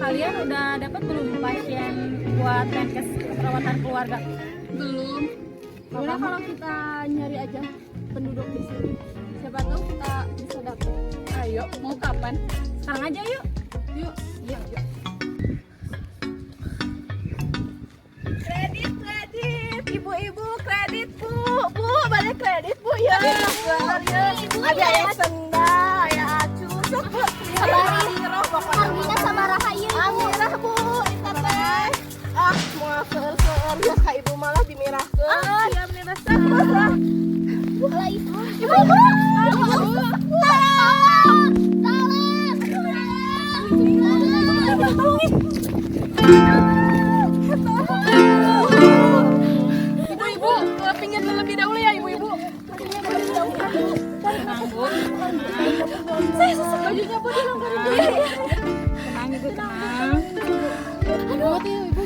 kalian udah dapat belum pasien buat Menkes perawatan keluarga? Belum. Gimana kalau kita nyari aja penduduk di sini? Siapa tahu kita bisa dapat. Ayo, mau kapan? Sekarang aja yuk. Yuk. Yuk. Kredit, ibu-ibu kredit bu, balik kredit bu ya. Ada yang senda, ya acu, sok bu. Amirah pokoknya. Amirah sama Rahayu. Amirah bu, itu teh. Ah, mau keur ya ka ibu malah dimirahkeun. Ah, iya bener lah. Ibu. Ibu-ibu, pinggir terlebih dahulu ya ibu-ibu. Tenang bu. Saya susah bajunya bu dilonggarin dulu. Tenang ibu, tenang.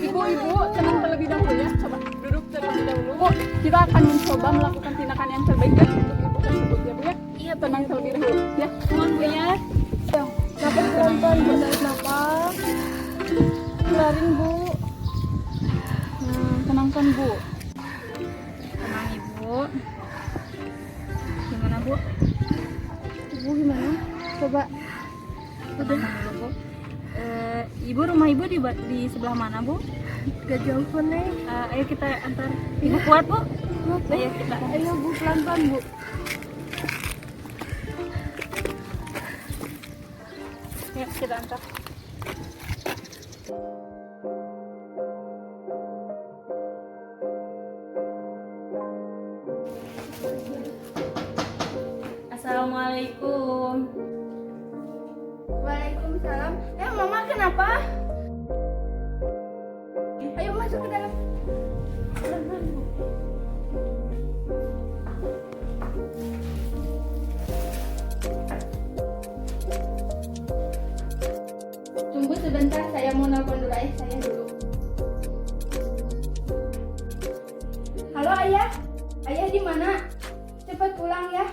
Ibu-ibu, tenang terlebih dahulu ya. Coba duduk terlebih dahulu. Bu, kita akan mencoba melakukan tindakan yang terbaik dari untuk ibu tersebut ya bu ya. Iya, tenang terlebih dahulu ya. Mohon bu ya. Dapat pelan-pelan bu, tarik nafas. Keluarin bu. Tenangkan bu. Tenang ibu. Gimana bu? Ibu gimana? Coba. Tenang dulu bu. Ibu, rumah ibu di sebelah mana bu? Gak jauh kok nih. Ayo kita antar. Ibu kuat bu? Ayo kita. Ayo bu, pelan-pelan bu. Yuk kita antar. Assalamualaikum. Waalaikumsalam. Mama kenapa? Ayo masuk ke dalam. Pelan-pelan, Bu. Tunggu sebentar, saya mau nelpon dulu ayah saya dulu. Halo ayah, ayah di mana? Cepat pulang ya.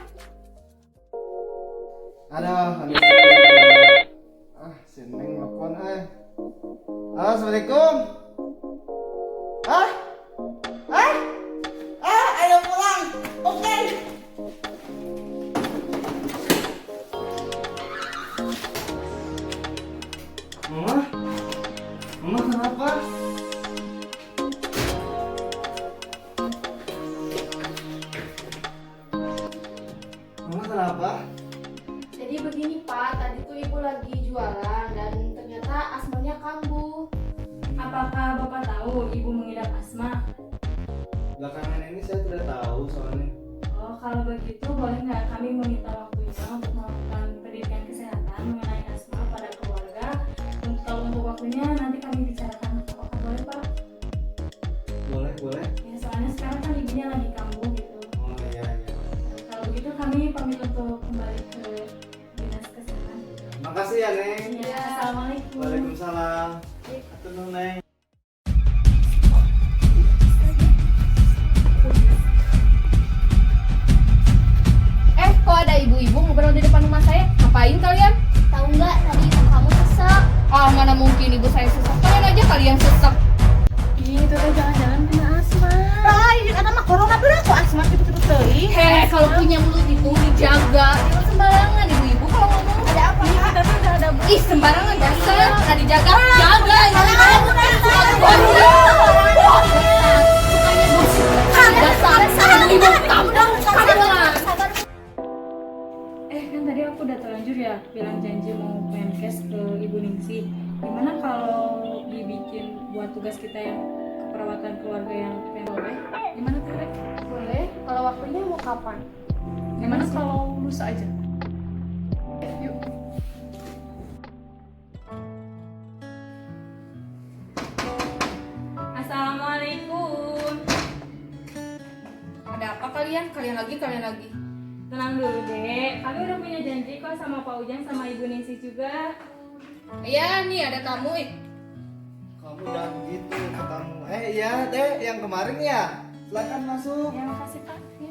Aduh, si Neng telepon Halo, assalamualaikum. Ayo pulang. Oke. Mama kenapa? Mama kenapa? Jadi begini Pak, tadi tuh ibu lagi jualan dan ternyata asmanya kambuh. Apakah Bapak tahu ibu mengidap asma? Belakangan ini saya tidak tahu soalnya. Oh, kalau begitu boleh nggak kami meminta waktunya untuk melakukan pendidikan kesehatan mengenai asma pada keluarga? Untuk waktunya nanti kami bicarakan. Apakah boleh Pak? Boleh. Ya, soalnya sekarang kan ibunya lagi kambuh gitu. Oh iya. Kalau begitu kami pamit untuk kembali ke dinas kesehatan. Makasih ya, Neng. Ya, assalamualaikum. Waalaikumsalam. Atur nuhun, Neng. Kok ada ibu-ibu ngobrol di depan rumah saya? Ngapain kalian? Tahu nggak tadi ibu kamu sesak? Mana mungkin ibu saya sesak. Kalian aja kali yang sesak. Ih, itu teh jangan-jangan kena asma. Ini ada mah corona bener kok asma gitu-gitu teuing. Kalau punya mulut itu dijaga. Jangan sembarangan ibu-ibu kalau ngomong. Ada apa? Kita tuh udah ada Ih, sembarangan dasar. Nggak dijaga. Jaga. Kan tadi aku udah terlanjur ya bilang janji mau Menkes ke Ibu Ningsih. Gimana kalau dibikin buat tugas kita yang keperawatan keluarga yang boleh? Gimana tuh Rek? Boleh. Kalau waktunya mau kapan? Gimana kalau lusa aja? Yuk. Assalamualaikum. Ada apa kalian? Kalian lagi. Tenang dulu dek, kami udah punya janji kok sama Pak Ujang sama Ibu Ningsih juga. Iya, nih ada tamu. Kamu jangan begitu ke tamu. Iya deh, yang kemarin ya. Silakan masuk. Ya makasih Pak. Ya.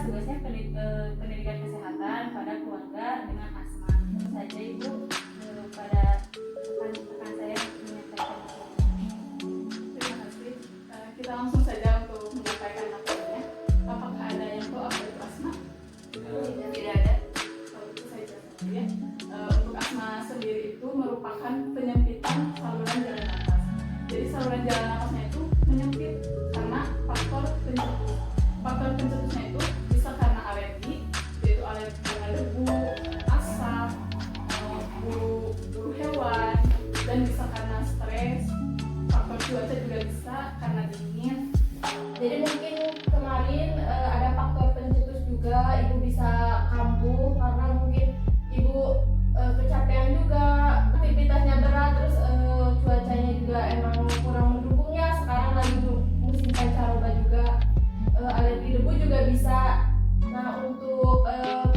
tugasnya pendidikan kesehatan pada keluarga dengan asma. Tentu saja ibu pada rekan saya menyampaikan. Terima kasih. Kita langsung saja untuk menyampaikan laporannya. Apakah ada yang tahu apa itu asma? Tidak ada. Kalau itu saya jawab ya. Untuk asma sendiri itu merupakan penyempitan saluran jalan nafas. Jadi saluran jalan nafasnya itu menyempit karena faktor pencetus. Faktor pencetusnya itu bisa karena alergi, yaitu alergi dengan debu, asap, bulu hewan, dan bisa karena stres. Faktor cuaca juga bisa karena dingin. Jadi mungkin kemarin ada faktor pencetus juga, ibu bisa kambuh karena mungkin ibu kecapean juga, aktivitasnya berat, terus cuacanya juga emang kurang mendukung ya. Sekarang lagi musim pancaroba juga, alergi debu juga bisa. Nah untuk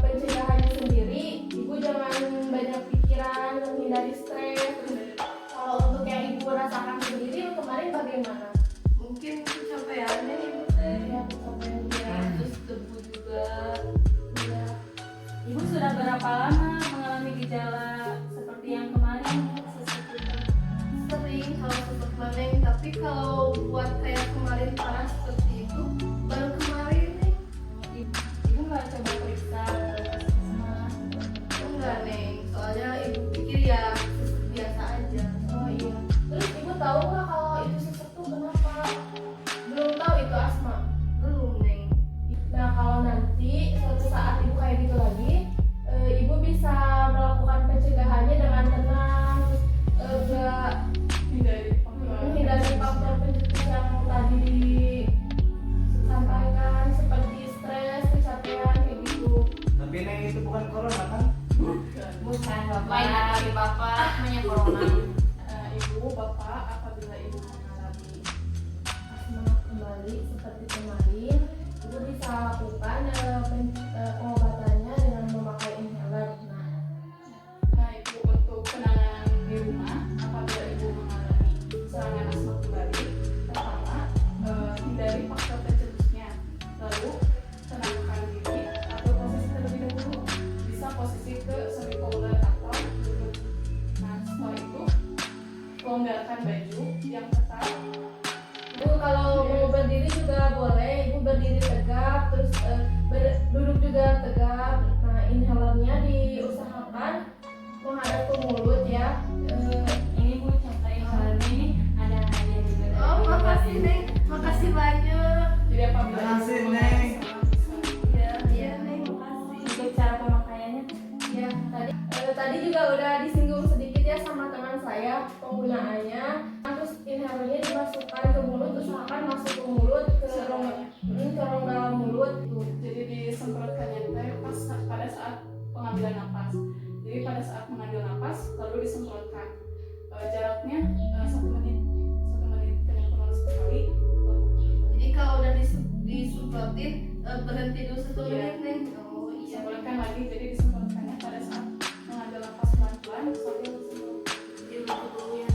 pencegahannya sendiri, ibu jangan banyak pikiran, menghindari stres. Kalau untuk yang ibu rasakan sendiri kemarin bagaimana? Mungkin kecapeannya ibu teh, Ya, kecapean juga. terus debu juga. Ya. Ibu sudah berapa lama mengalami gejala seperti yang kemarin? Sering kalau seperti kemarin, tapi kalau buat kayak kemarin parah seperti itu baru kemarin nih. Ibu nggak coba periksa asma? Enggak neng, soalnya ibu pikir ya biasa aja. Oh iya. Terus ibu tahu nggak kalau itu sesek tuh kenapa? Belum tahu itu asma. Belum neng. Nah kalau nanti suatu saat ibu kayak gitu lagi, ibu bisa melakukan pencegahannya dengan tenang, nggak menghindari faktor pencetus yang tadi disampaikan seperti stres, kecapean kayak gitu. Tapi Neng itu bukan corona kan? Bukan bapak. Main hati bapak namanya corona. Ibu, bapak, apabila ibu mengalami Asma kembali seperti kemarin, ibu bisa lakukan pengobatannya dengan memakai inhaler. Nah, ibu untuk penanganan di rumah apabila ibu mengalami serangan asma kembali, pertama hindari faktor pencetusnya, lalu tenangkan diri atau posisi terlebih dahulu, bisa posisi ke semi-collar atau duduk. Nah, setelah itu longgarkan baju yang ketat. Ibu kalau mau berdiri juga boleh, ibu berdiri tegap, terus duduk juga tegap. Nah inhalernya diusahakan menghadap ke mulut ya. Ini bu contoh inhalernya ini ada hadiah juga. dari Oh ibu. makasih neng, makasih banyak. Jadi apabila Makasih, ibu Neng. mengalami serangan Ya, iya neng, makasih. untuk cara pemakaiannya Ya tadi juga udah disinggung sedikit ya sama teman saya penggunaannya. Terus inhalernya dimasukkan ke mulut, usahakan masuk ke mulut ke rongga mulut. jadi disemprotkannya teh pada saat pengambilan napas. Jadi pada saat mengambil napas lalu disemprotkan. Jaraknya 1 menit penyemprotan sekali. Jadi kalau udah disemprotin berhenti dulu 1 Iya. menit neng. Oh iya. Disemprotkan lagi, jadi disemprotkannya pada saat mengambil napas pelan-pelan sambil disemprot. Dia dulu ya.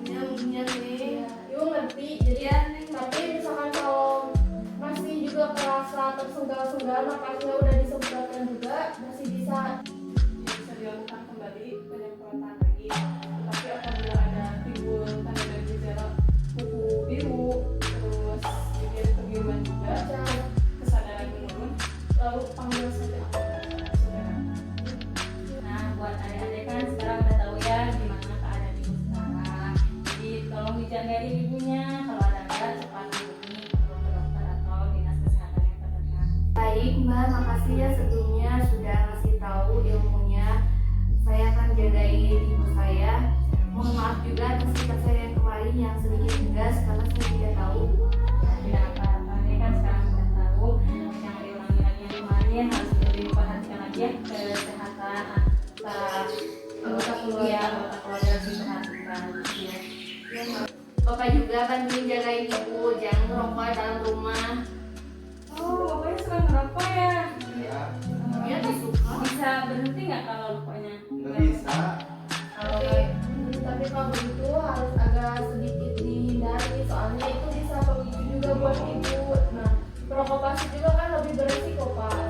Iya neng. Ya, ibu ngerti. Jadi Iya neng. tapi misalkan kalau masih juga kerasa tersengal-sengal, napasnya udah disemprotkan juga, masih bisa. Bisa dilakukan kembali penyemprotan lagi. Tetapi apabila ada timbul tanda dan gejala kuku biru, terus bibir kebiruan juga, kesadaran menurun, lalu panggil saja saudara. Nah, buat adik-adik kan sekarang udah tahu ya gimana keadaan ibu sekarang. Jadi tolong dijagain ibunya. Kalau ada nggak cepat hubungi ke dokter atau dinas kesehatan yang terdekat. Baik Mbak, makasih ya sebelumnya sudah ngasih tahu ilmunya. Saya akan jagain ibu saya. Mohon maaf juga atas sikap saya yang kemarin yang sedikit tegas karena saya tidak tahu. Tidak apa-apa, ini kan sekarang sudah tahu. Jangan diulangi lagi yang kemarin, harus lebih diperhatikan lagi ya kesehatan antara anggota keluarga harus diperhatikan ya. Bapak juga bantuin jagain ibu, jangan ngerokok dalam rumah. Oh, bapaknya suka ngerokok ya? Iya. Dia tuh suka. Bisa berhenti nggak kalau rokoknya? Nggak bisa. Kalau Tapi kalau begitu harus agak sedikit dihindari, soalnya itu bisa pemicu juga buat ibu. Nah, perokok plastik juga kan lebih beresiko pak.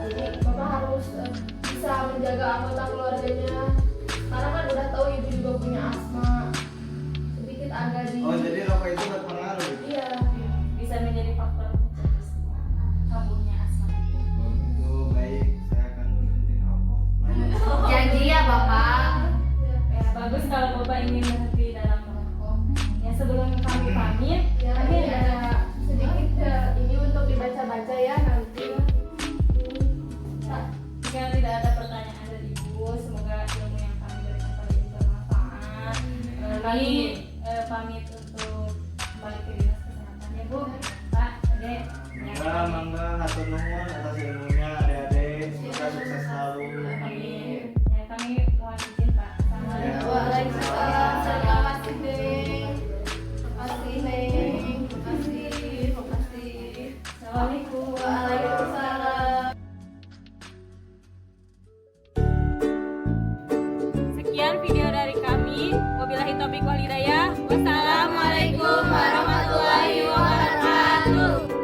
nuhun atas ilmunya adik-adik. Semoga sukses selalu. Amin. Ya, kami mohon izin Pak. Ya. Waalaikumsalam. Terima kasih, Neng. Terima kasih, Neng. Terima kasih. Terima kasih. Assalamualaikum. Waalaikumsalam. Sekian video dari kami. Wabillahi taufiq wal hidayah. Wassalamualaikum warahmatullahi wabarakatuh.